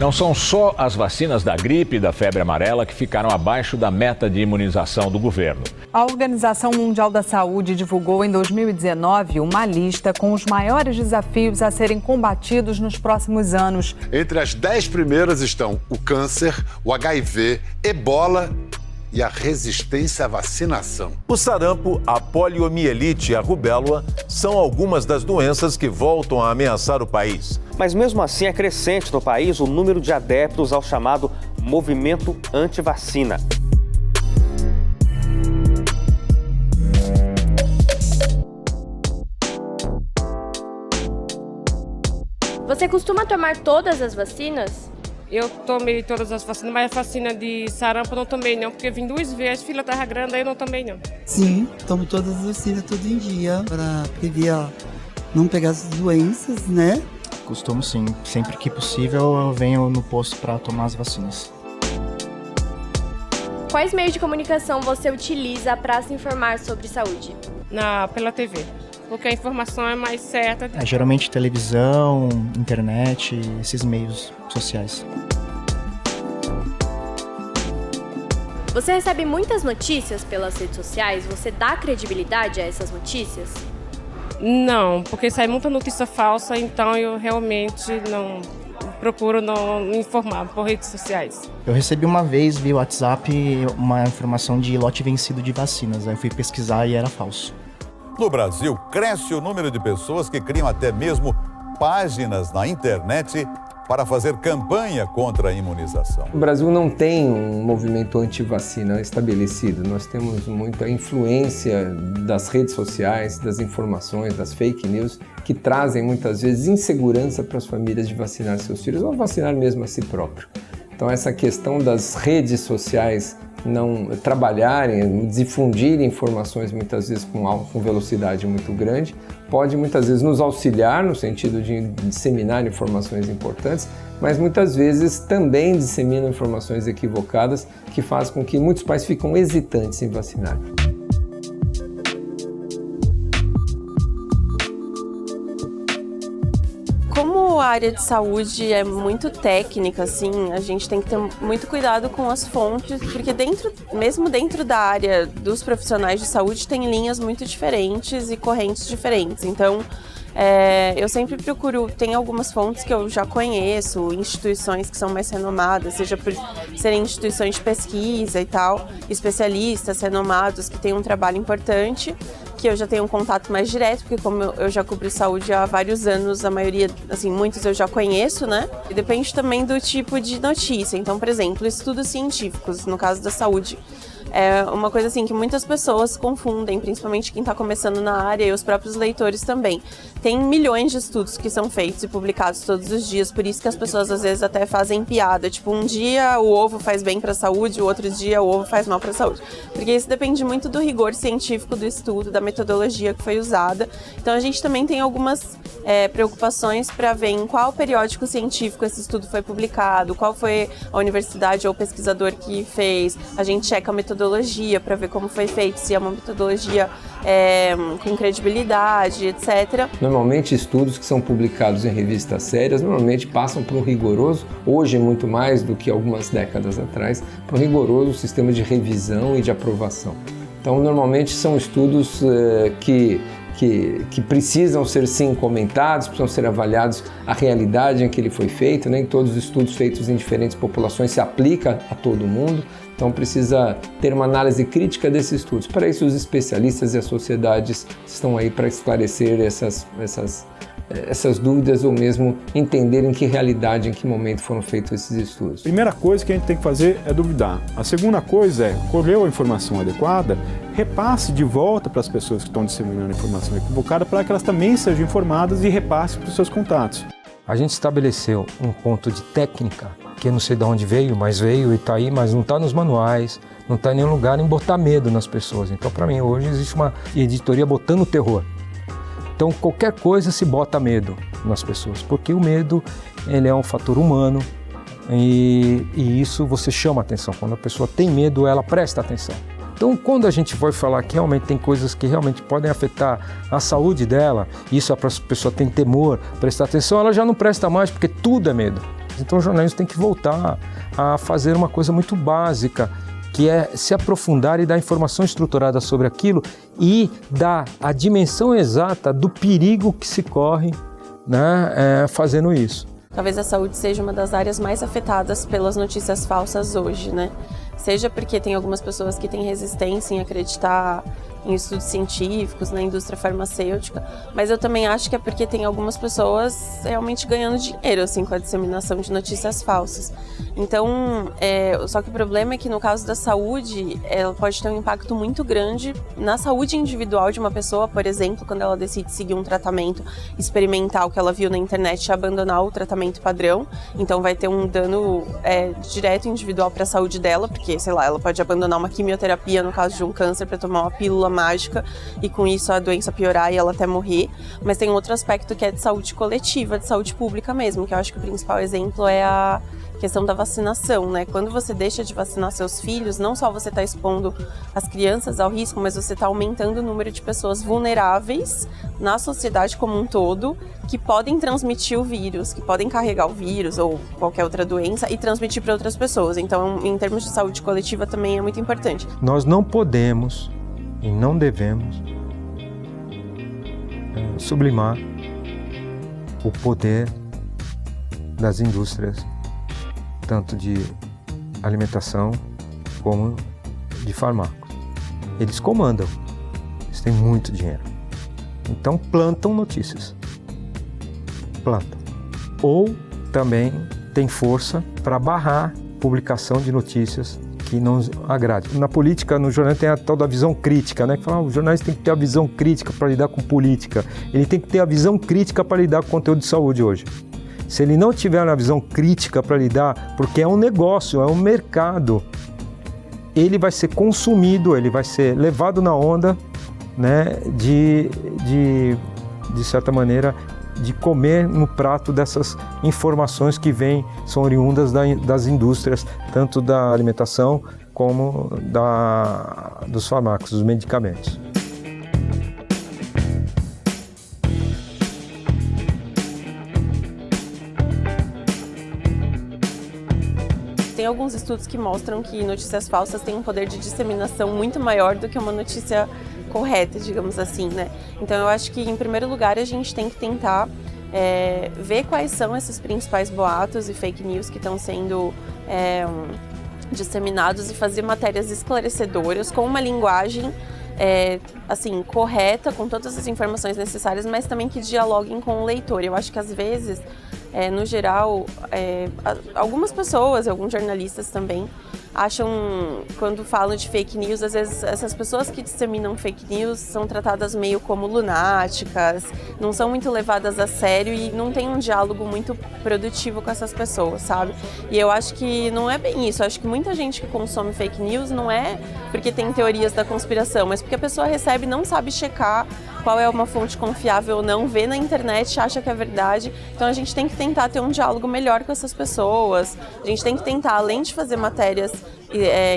Não são só as vacinas da gripe e da febre amarela que ficaram abaixo da meta de imunização do governo. A Organização Mundial da Saúde divulgou em 2019 uma lista com os maiores desafios a serem combatidos nos próximos anos. Entre as 10 primeiras estão o câncer, o HIV, ebola e a resistência à vacinação. O sarampo, a poliomielite e a rubéola são algumas das doenças que voltam a ameaçar o país. Mas mesmo assim é crescente no país o número de adeptos ao chamado movimento anti-vacina. Você costuma tomar todas as vacinas? Eu tomei todas as vacinas, mas a vacina de sarampo não tomei não, porque vim 2 vezes, a fila estava grande, aí eu não tomei não. Sim, tomo todas as vacinas todo dia para prevenir, não pegar as doenças, né? Costumo sim, sempre que possível eu venho no posto para tomar as vacinas. Quais meios de comunicação você utiliza para se informar sobre saúde? Pela TV, porque a informação é mais certa. Geralmente televisão, internet, esses meios sociais. Você recebe muitas notícias pelas redes sociais? Você dá credibilidade a essas notícias? Não, porque sai muita notícia falsa, então eu realmente não procuro não me informar por redes sociais. Eu recebi uma vez via WhatsApp uma informação de lote vencido de vacinas, aí eu fui pesquisar e era falso. No Brasil, cresce o número de pessoas que criam até mesmo páginas na internet para fazer campanha contra a imunização. O Brasil não tem um movimento anti-vacina estabelecido. Nós temos muita influência das redes sociais, das informações, das fake news, que trazem muitas vezes insegurança para as famílias de vacinar seus filhos ou vacinar mesmo a si próprio. Então essa questão das redes sociais não trabalharem, difundirem informações muitas vezes com velocidade muito grande, pode muitas vezes nos auxiliar no sentido de disseminar informações importantes, mas muitas vezes também disseminam informações equivocadas que faz com que muitos pais ficam hesitantes em vacinar. Como a área de saúde é muito técnica, assim, a gente tem que ter muito cuidado com as fontes, porque mesmo dentro da área dos profissionais de saúde tem linhas muito diferentes e correntes diferentes. Então, eu sempre procuro, tem algumas fontes que eu já conheço, instituições que são mais renomadas, seja por serem instituições de pesquisa e tal, especialistas renomados que têm um trabalho importante, que eu já tenho um contato mais direto, porque como eu já cubro saúde há vários anos, a maioria, assim, muitos eu já conheço, né? E depende também do tipo de notícia. Então, por exemplo, estudos científicos, no caso da saúde. É uma coisa assim que muitas pessoas confundem, principalmente quem está começando na área e os próprios leitores também. Tem milhões de estudos que são feitos e publicados todos os dias, por isso que as pessoas às vezes até fazem piada, tipo, um dia o ovo faz bem para a saúde, o outro dia o ovo faz mal para a saúde. Porque isso depende muito do rigor científico do estudo, da metodologia que foi usada. Então a gente também tem algumas preocupações para ver em qual periódico científico esse estudo foi publicado, qual foi a universidade ou pesquisador que fez. A gente checa a metodologia para ver como foi feito, se é uma metodologia com credibilidade, etc. Normalmente estudos que são publicados em revistas sérias normalmente passam por um rigoroso, hoje muito mais do que algumas décadas atrás, por um rigoroso sistema de revisão e de aprovação. Então normalmente são estudos que precisam ser sim comentados, precisam ser avaliados a realidade em que ele foi feito, nem todos os estudos feitos em diferentes populações se aplicam a todo mundo, então precisa ter uma análise crítica desses estudos. Para isso os especialistas e as sociedades estão aí para esclarecer essas dúvidas ou mesmo entender em que realidade, em que momento foram feitos esses estudos. A primeira coisa que a gente tem que fazer é duvidar. A segunda coisa é, colheu a informação adequada, repasse de volta para as pessoas que estão disseminando a informação equivocada para que elas também sejam informadas e repasse para os seus contatos. A gente estabeleceu um ponto de técnica, que eu não sei de onde veio, mas veio e está aí, mas não está nos manuais, não está em nenhum lugar em botar medo nas pessoas. Então, para mim, hoje existe uma editoria botando terror. Então, qualquer coisa se bota medo nas pessoas, porque o medo ele é um fator humano e isso você chama atenção. Quando a pessoa tem medo, ela presta atenção. Então, quando a gente vai falar que realmente tem coisas que realmente podem afetar a saúde dela, isso a pessoa tem temor, prestar atenção, ela já não presta mais, porque tudo é medo. Então o jornalismo tem que voltar a fazer uma coisa muito básica, que é se aprofundar e dar informação estruturada sobre aquilo e dar a dimensão exata do perigo que se corre, né, fazendo isso. Talvez a saúde seja uma das áreas mais afetadas pelas notícias falsas hoje, né? Seja porque tem algumas pessoas que têm resistência em acreditar em estudos científicos, na indústria farmacêutica, mas eu também acho que é porque tem algumas pessoas realmente ganhando dinheiro assim, com a disseminação de notícias falsas. Então, só que o problema é que no caso da saúde, ela pode ter um impacto muito grande na saúde individual de uma pessoa, por exemplo, quando ela decide seguir um tratamento experimental que ela viu na internet e abandonar o tratamento padrão. Então vai ter um dano direto individual para a saúde dela, porque, sei lá, ela pode abandonar uma quimioterapia no caso de um câncer para tomar uma pílula mágica e com isso a doença piorar e ela até morrer. Mas tem um outro aspecto que é de saúde coletiva, de saúde pública mesmo, que eu acho que o principal exemplo é a questão da vacinação, né? Quando você deixa de vacinar seus filhos, não só você está expondo as crianças ao risco, mas você está aumentando o número de pessoas vulneráveis na sociedade como um todo, que podem transmitir o vírus, que podem carregar o vírus ou qualquer outra doença e transmitir para outras pessoas. Então, em termos de saúde coletiva, também é muito importante. Nós não podemos e não devemos sublimar o poder das indústrias, tanto de alimentação como de fármacos. Eles comandam, eles têm muito dinheiro. Então plantam notícias. Plantam. Ou também tem força para barrar publicação de notícias que não agrade. Na política, no jornalismo tem a tal da visão crítica, né? Que fala, o jornalista tem que ter a visão crítica para lidar com política. Ele tem que ter a visão crítica para lidar com conteúdo de saúde hoje. Se ele não tiver uma visão crítica para lidar, porque é um negócio, é um mercado, ele vai ser consumido, ele vai ser levado na onda, né, de certa maneira, de comer no prato dessas informações que são oriundas das indústrias, tanto da alimentação como dos fármacos, dos medicamentos. Tem alguns estudos que mostram que notícias falsas têm um poder de disseminação muito maior do que uma notícia correta, digamos assim, né? Então eu acho que, em primeiro lugar, a gente tem que tentar ver quais são esses principais boatos e fake news que estão sendo disseminados e fazer matérias esclarecedoras com uma linguagem assim, correta, com todas as informações necessárias, mas também que dialoguem com o leitor. Eu acho que às vezes, no geral, algumas pessoas, alguns jornalistas também, acham, quando falam de fake news, às vezes essas pessoas que disseminam fake news são tratadas meio como lunáticas, não são muito levadas a sério e não tem um diálogo muito produtivo com essas pessoas, sabe? E eu acho que não é bem isso. Eu acho que muita gente que consome fake news não é porque tem teorias da conspiração, mas porque a pessoa recebe e não sabe checar qual é uma fonte confiável ou não, vê na internet, acha que é verdade. Então a gente tem que tentar ter um diálogo melhor com essas pessoas. A gente tem que tentar, além de fazer matérias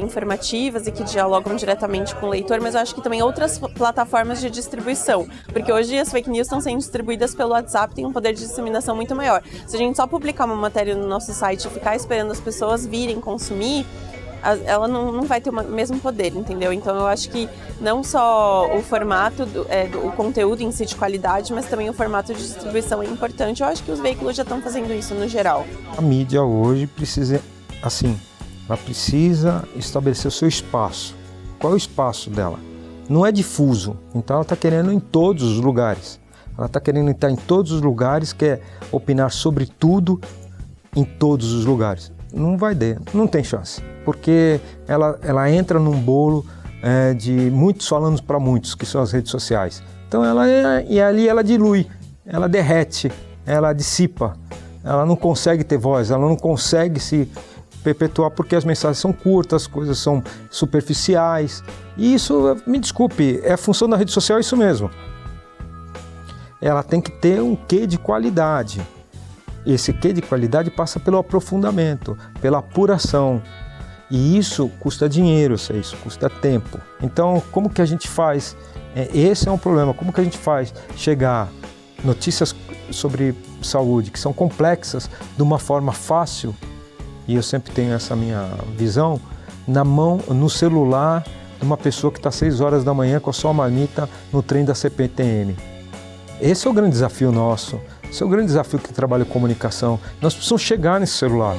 informativas e que dialogam diretamente com o leitor, mas eu acho que também outras plataformas de distribuição, porque hoje as fake news estão sendo distribuídas pelo WhatsApp, tem um poder de disseminação muito maior. Se a gente só publicar uma matéria no nosso site e ficar esperando as pessoas virem consumir, ela não vai ter o mesmo poder, entendeu? Então eu acho que não só o formato, o conteúdo em si de qualidade, mas também o formato de distribuição é importante. Eu acho que os veículos já estão fazendo isso no geral. A mídia hoje precisa, assim, ela precisa estabelecer o seu espaço. Qual é o espaço dela? Não é difuso, então ela está querendo em todos os lugares. Ela está querendo estar em todos os lugares, quer opinar sobre tudo em todos os lugares. Não vai ter, não tem chance, porque ela entra num bolo de muitos falando para muitos, que são as redes sociais. Então e ali ela dilui, ela derrete, ela dissipa, ela não consegue ter voz, ela não consegue se perpetuar porque as mensagens são curtas, as coisas são superficiais. E isso, me desculpe, é a função da rede social, é isso mesmo. Ela tem que ter um quê de qualidade. Esse quê de qualidade passa pelo aprofundamento, pela apuração. E isso custa dinheiro, isso custa tempo. Então, como que a gente faz? Esse é um problema. Como que a gente faz chegar notícias sobre saúde que são complexas de uma forma fácil, e eu sempre tenho essa minha visão, na mão, no celular de uma pessoa que está às 6 horas da manhã com a sua marmita no trem da CPTM. Esse é o grande desafio nosso, esse é o grande desafio que trabalha com comunicação. Nós precisamos chegar nesse celular.